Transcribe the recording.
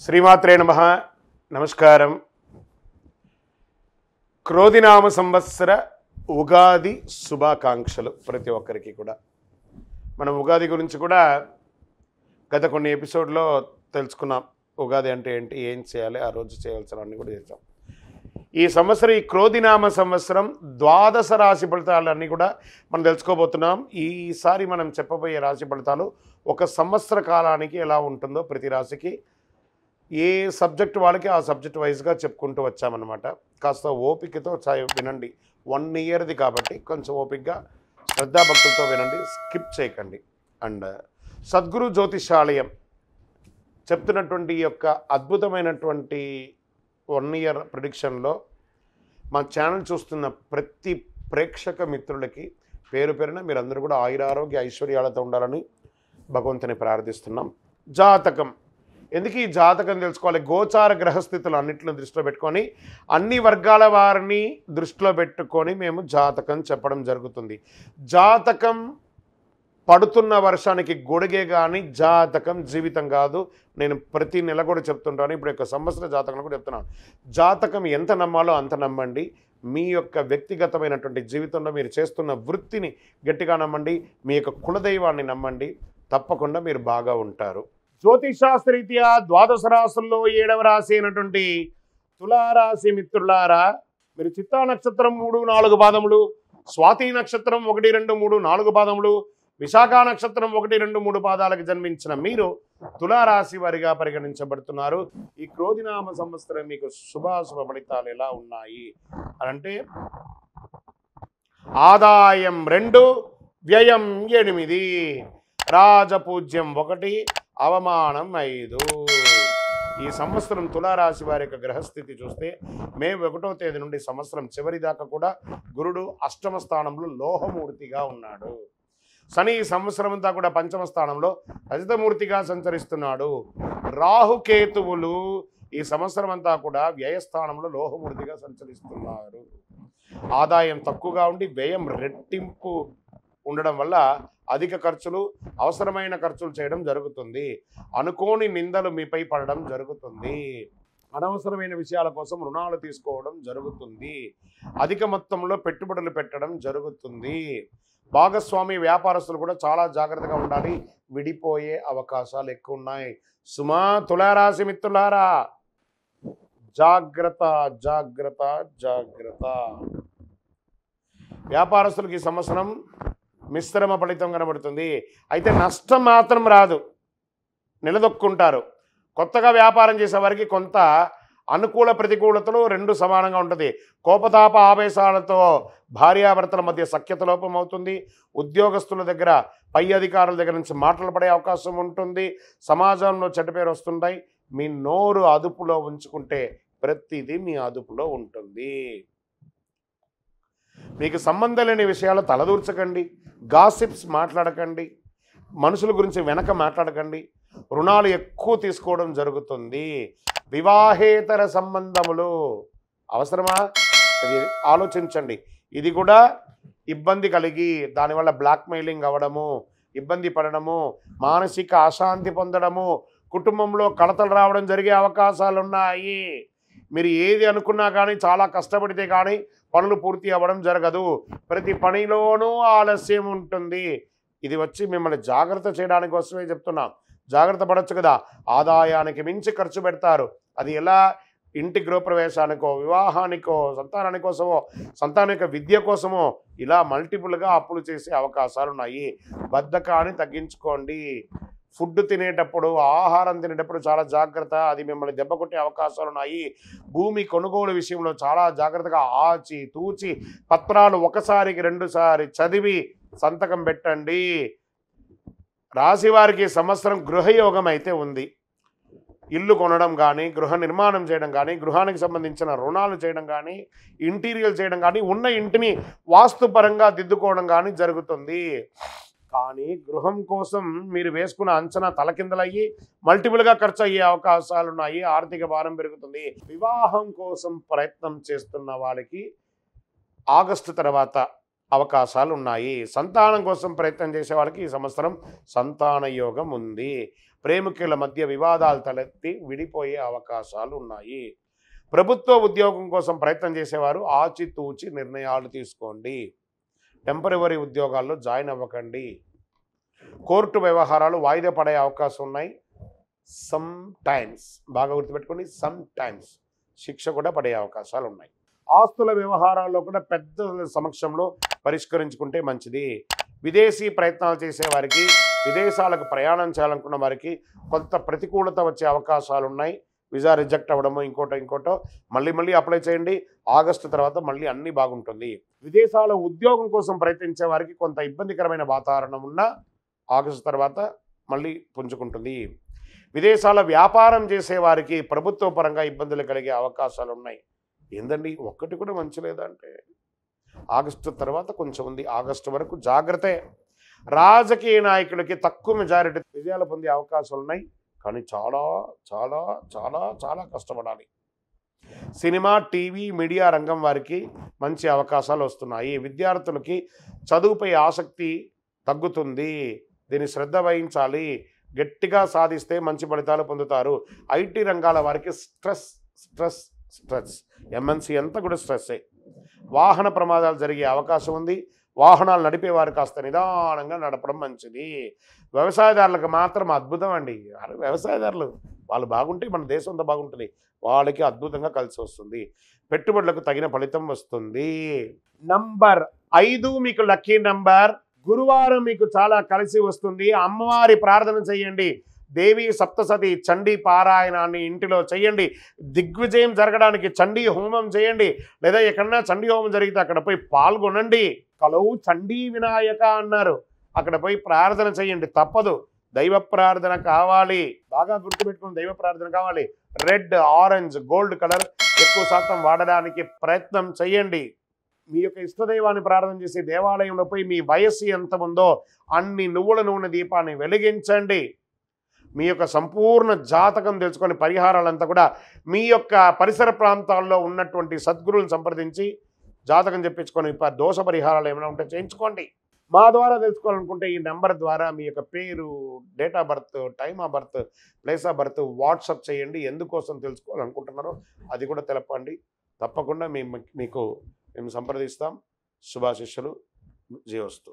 శ్రీమాత్రే నమః. నమస్కారం. క్రోధినామ సంవత్సర ఉగాది శుభాకాంక్షలు ప్రతి ఒక్కరికి కూడా. మనం ఉగాది గురించి కూడా గత కొన్ని ఎపిసోడ్లో తెలుసుకున్నాం. ఉగాది అంటే ఏంటి, ఏం చేయాలి, ఆ రోజు చేయవలసినవన్నీ కూడా చేసాం. ఈ సంవత్సరం, ఈ క్రోధినామ సంవత్సరం ద్వాదశ రాశి ఫలితాలన్నీ కూడా మనం తెలుసుకోబోతున్నాం. ఈసారి మనం చెప్పబోయే రాశి ఫలితాలు ఒక సంవత్సర కాలానికి ఎలా ఉంటుందో ప్రతి రాశికి ఏ సబ్జెక్ట్ వాళ్ళకి ఆ సబ్జెక్ట్ వైజ్గా చెప్పుకుంటూ వచ్చామన్నమాట. కాస్త ఓపికతో వినండి. 1 ఇయర్ది కాబట్టి కొంచెం ఓపికగా శ్రద్ధాభక్తులతో వినండి, స్కిప్ చేయకండి. అండ్ సద్గురు జ్యోతిషాలయం చెప్తున్నటువంటి ఈ యొక్క అద్భుతమైనటువంటి 1 ఇయర్ ప్రిడిక్షన్లో మా ఛానల్ చూస్తున్న ప్రతి ప్రేక్షక మిత్రులకి పేరు పేరున మీరందరూ కూడా ఆయురారోగ్య ఐశ్వర్యాలతో ఉండాలని భగవంతుని ప్రార్థిస్తున్నాం. జాతకం, ఎందుకు ఈ జాతకం తెలుసుకోవాలి? గోచార గ్రహస్థితులు అన్నింటిని దృష్టిలో పెట్టుకొని అన్ని వర్గాల వారిని దృష్టిలో పెట్టుకొని మేము జాతకం చెప్పడం జరుగుతుంది. జాతకం పడుతున్న వర్షానికి గొడుగే కానీ జాతకం జీవితం కాదు. నేను ప్రతి నెల కూడా చెప్తుంటాను. ఇప్పుడు యొక్క సంవత్సర జాతకం కూడా చెప్తున్నాను. జాతకం ఎంత నమ్మాలో అంత నమ్మండి. మీ యొక్క వ్యక్తిగతమైనటువంటి జీవితంలో మీరు చేస్తున్న వృత్తిని గట్టిగా నమ్మండి. మీ యొక్క కులదైవాన్ని నమ్మండి. తప్పకుండా మీరు బాగా ఉంటారు. జ్యోతిషాస్త్రరీత్యా ద్వాదశ రాశుల్లో 7వ రాశి అయినటువంటి తులారాశి మిత్రులారా, మీరు చిత్తా నక్షత్రం 3-4 పాదములు, స్వాతి నక్షత్రం 1-2-3-4 పాదములు, విశాఖ నక్షత్రం 1-2-3 పాదాలకు జన్మించిన మీరు తులారాశి వారిగా పరిగణించబడుతున్నారు. ఈ క్రోధినామ సంవత్సరం మీకు శుభాశుభ ఫలితాలు ఎలా ఉన్నాయి అనంటే, ఆదాయం 2, వ్యయం 8, రాజపూజ్యం 1, అవమానం 5. ఈ సంవత్సరం తులారాశి వారి యొక్క గ్రహస్థితి చూస్తే మే 1వ తేదీ నుండి సంవత్సరం చివరి దాకా కూడా గురుడు అష్టమ స్థానంలో లోహమూర్తిగా ఉన్నాడు. శని ఈ సంవత్సరం అంతా కూడా పంచమ స్థానంలో రజతమూర్తిగా సంచరిస్తున్నాడు. రాహుకేతువులు ఈ సంవత్సరం అంతా కూడా వ్యయస్థానంలో లోహమూర్తిగా సంచరిస్తున్నారు. ఆదాయం తక్కువగా ఉండి వ్యయం రెట్టింపు ఉండడం వల్ల అధిక ఖర్చులు, అవసరమైన ఖర్చులు చేయడం జరుగుతుంది. అనుకోని నిందలు మీపై పడడం జరుగుతుంది. అనవసరమైన విషయాల కోసం రుణాలు తీసుకోవడం జరుగుతుంది. అధిక మొత్తంలో పెట్టుబడులు పెట్టడం జరుగుతుంది. భాగస్వామి వ్యాపారస్తులు కూడా చాలా జాగ్రత్తగా ఉండాలి. విడిపోయే అవకాశాలు ఎక్కువ ఉన్నాయి. సుమా తులారాశి మిత్రులారా, జాగ్రత్త జాగ్రత్త జాగ్రత్త. వ్యాపారస్తులకు ఈ సంవత్సరం మిశ్రమ ఫలితం కనబడుతుంది. అయితే నష్టం మాత్రం రాదు, నిలదొక్కుంటారు. కొత్తగా వ్యాపారం చేసే వారికి కొంత అనుకూల ప్రతికూలతలు 2 సమానంగా ఉంటుంది. కోపతాప ఆవేశాలతో భార్యాభర్తల మధ్య సఖ్యత లోపం అవుతుంది. ఉద్యోగస్తుల దగ్గర, పై అధికారుల దగ్గర నుంచి మాటలు పడే అవకాశం ఉంటుంది. సమాజంలో చెడ్డ పేరు వస్తుంటాయి. మీ నోరు అదుపులో ఉంచుకుంటే ప్రతిదీ మీ అదుపులో ఉంటుంది. మీకు సంబంధం లేని విషయాలు తలదూర్చకండి. గాసిప్స్ మాట్లాడకండి. మనుషుల గురించి వెనక మాట్లాడకండి. రుణాలు ఎక్కువ తీసుకోవడం జరుగుతుంది. వివాహేతర సంబంధములు అవసరమా? అది ఆలోచించండి. ఇది కూడా ఇబ్బంది కలిగి దానివల్ల బ్లాక్మెయిలింగ్ అవ్వడము, ఇబ్బంది పడడము, మానసిక అశాంతి పొందడము, కుటుంబంలో కలతలు రావడం జరిగే అవకాశాలు ఉన్నాయి. మీరు ఏది అనుకున్నా కానీ చాలా కష్టపడితే కానీ పనులు పూర్తి అవ్వడం జరగదు. ప్రతి పనిలోనూ ఆలస్యం ఉంటుంది. ఇది వచ్చి మిమ్మల్ని జాగ్రత్త చేయడానికి కోసమే చెప్తున్నా. జాగ్రత్త పడవచ్చు కదా. ఆదాయానికి మించి ఖర్చు పెడతారు. అది ఎలా? ఇంటి గృహప్రవేశానికో, వివాహానికో, సంతానాని కోసమో, సంతానం యొక్క విద్య కోసమో ఇలా మల్టిపుల్గా అప్పులు చేసే అవకాశాలు ఉన్నాయి. బద్ధకాన్ని తగ్గించుకోండి. ఫుడ్ తినేటప్పుడు, ఆహారం తినేటప్పుడు చాలా జాగ్రత్త. అది మిమ్మల్ని దెబ్బ కొట్టే అవకాశాలు ఉన్నాయి. భూమి కొనుగోలు విషయంలో చాలా జాగ్రత్తగా ఆచి తూచి పత్రాలు 1సారికి 2సారి చదివి సంతకం పెట్టండి. రాశివారికి సంవత్సరం గృహయోగం అయితే ఉంది. ఇల్లు కొనడం కానీ, గృహ నిర్మాణం చేయడం కానీ, గృహానికి సంబంధించిన రుణాలు చేయడం కానీ, ఇంటీరియర్ చేయడం కానీ, ఉన్న ఇంటిని వాస్తుపరంగా దిద్దుకోవడం కానీ జరుగుతుంది. కానీ గృహం కోసం మీరు వేసుకున్న అంచనా తలకిందలయ్యి మల్టిపుల్గా ఖర్చు అయ్యే అవకాశాలు ఉన్నాయి. ఆర్థిక భారం పెరుగుతుంది. వివాహం కోసం ప్రయత్నం చేస్తున్న వాళ్ళకి ఆగస్టు తర్వాత అవకాశాలు ఉన్నాయి. సంతానం కోసం ప్రయత్నం చేసే వాళ్ళకి ఈ సంవత్సరం సంతాన యోగం ఉంది. ప్రేమికుల మధ్య వివాదాలు తలెత్తి విడిపోయే అవకాశాలు ఉన్నాయి. ప్రభుత్వ ఉద్యోగం కోసం ప్రయత్నం చేసేవారు ఆచితూచి నిర్ణయాలు తీసుకోండి. టెంపరవరీ ఉద్యోగాల్లో జాయిన్ అవ్వకండి. కోర్టు వ్యవహారాలు వాయిదా పడే అవకాశం ఉన్నాయి. సమ్ టైమ్స్, బాగా గుర్తుపెట్టుకోండి, సమ్ టైమ్స్ శిక్ష కూడా పడే అవకాశాలు ఉన్నాయి. ఆస్తుల వ్యవహారాల్లో కూడా పెద్ద సమక్షంలో పరిష్కరించుకుంటే మంచిది. విదేశీ ప్రయత్నాలు చేసే వారికి, విదేశాలకు ప్రయాణం చేయాలనుకున్న వారికి కొంత ప్రతికూలత వచ్చే అవకాశాలు ఉన్నాయి. వీసా రిజెక్ట్ అవ్వడమో ఇంకోటో మళ్ళీ అప్లై చేయండి. ఆగస్టు తర్వాత మళ్ళీ అన్నీ బాగుంటుంది. విదేశాల ఉద్యోగం కోసం ప్రయత్నించే వారికి కొంత ఇబ్బందికరమైన వాతావరణం ఉన్నా ఆగస్టు తర్వాత మళ్ళీ పుంజుకుంటుంది. విదేశాల వ్యాపారం చేసే వారికి ప్రభుత్వ పరంగా ఇబ్బందులు కలిగే అవకాశాలు ఉన్నాయి. ఏందండి ఒక్కటి కూడా మంచి లేదంటే ఆగస్టు తర్వాత కొంచెం ఉంది. ఆగస్టు వరకు జాగ్రత్తే. రాజకీయ నాయకులకి తక్కువ మెజారిటీ విజయాలు పొందే అవకాశాలు ఉన్నాయి. కానీ చాలా చాలా చాలా చాలా కష్టపడాలి. సినిమా, టీవీ, మీడియా రంగం వారికి మంచి అవకాశాలు వస్తున్నాయి. విద్యార్థులకి చదువుపై ఆసక్తి తగ్గుతుంది. దీన్ని శ్రద్ధ వహించాలి. గట్టిగా సాధిస్తే మంచి ఫలితాలు పొందుతారు. ఐటీ రంగాల వారికి స్ట్రెస్ ఎంఎన్సీ అంతా కూడా స్ట్రెస్సే. వాహన ప్రమాదాలు జరిగే అవకాశం ఉంది. వాహనాలు నడిపేవారు కాస్త నిదానంగా నడపడం మంచిది. వ్యవసాయదారులకు మాత్రం అద్భుతం అండి. వ్యవసాయదారులు వాళ్ళు బాగుంటే మన దేశం అంతా బాగుంటుంది. వాళ్ళకి అద్భుతంగా కలిసి వస్తుంది. పెట్టుబడులకు తగిన ఫలితం వస్తుంది. నంబర్ 5 మీకు లక్కీ నంబర్. గురువారం మీకు చాలా కలిసి వస్తుంది. అమ్మవారి ప్రార్థన చేయండి. దేవి సప్తసతి చండీ పారాయణాన్ని ఇంటిలో చేయండి. దిగ్విజయం జరగడానికి చండీ హోమం చేయండి. లేదా ఎక్కడన్నా చండీ హోమం జరిగితే అక్కడ పోయి పాల్గొనండి. కలవు చండీ వినాయక అన్నారు. అక్కడ పోయి ప్రార్థన చేయండి. తప్పదు. దైవ ప్రార్థన కావాలి. బాగా గుర్తుపెట్టుకుని దైవ ప్రార్థన కావాలి. రెడ్, ఆరెంజ్, గోల్డ్ కలర్ ఎక్కువ శాతం వాడడానికి ప్రయత్నం చేయండి. మీ యొక్క ఇష్టదైవాన్ని ప్రార్థన చేసి దేవాలయంలో పోయి మీ వయస్సు ఎంత ఉందో అన్ని నువ్వుల నూనె దీపాన్ని వెలిగించండి. మీ యొక్క సంపూర్ణ జాతకం తెలుసుకొని పరిహారాలంతా కూడా మీ యొక్క పరిసర ప్రాంతాల్లో ఉన్నటువంటి సద్గురువులను సంప్రదించి జాతకం చెప్పించుకొని దోష పరిహారాలు ఏమైనా ఉంటే చేయించుకోండి. మా ద్వారా తెలుసుకోవాలనుకుంటే ఈ నెంబర్ ద్వారా మీ యొక్క పేరు, date of birth, time of birth, place of birth WhatsApp చేయండి. ఎందుకోసం తెలుసుకోవాలనుకుంటున్నారో అది కూడా తెలపండి. తప్పకుండా మీకు మేము సంప్రదిస్తాం. శుభాశిష్యులు. జయోస్తు.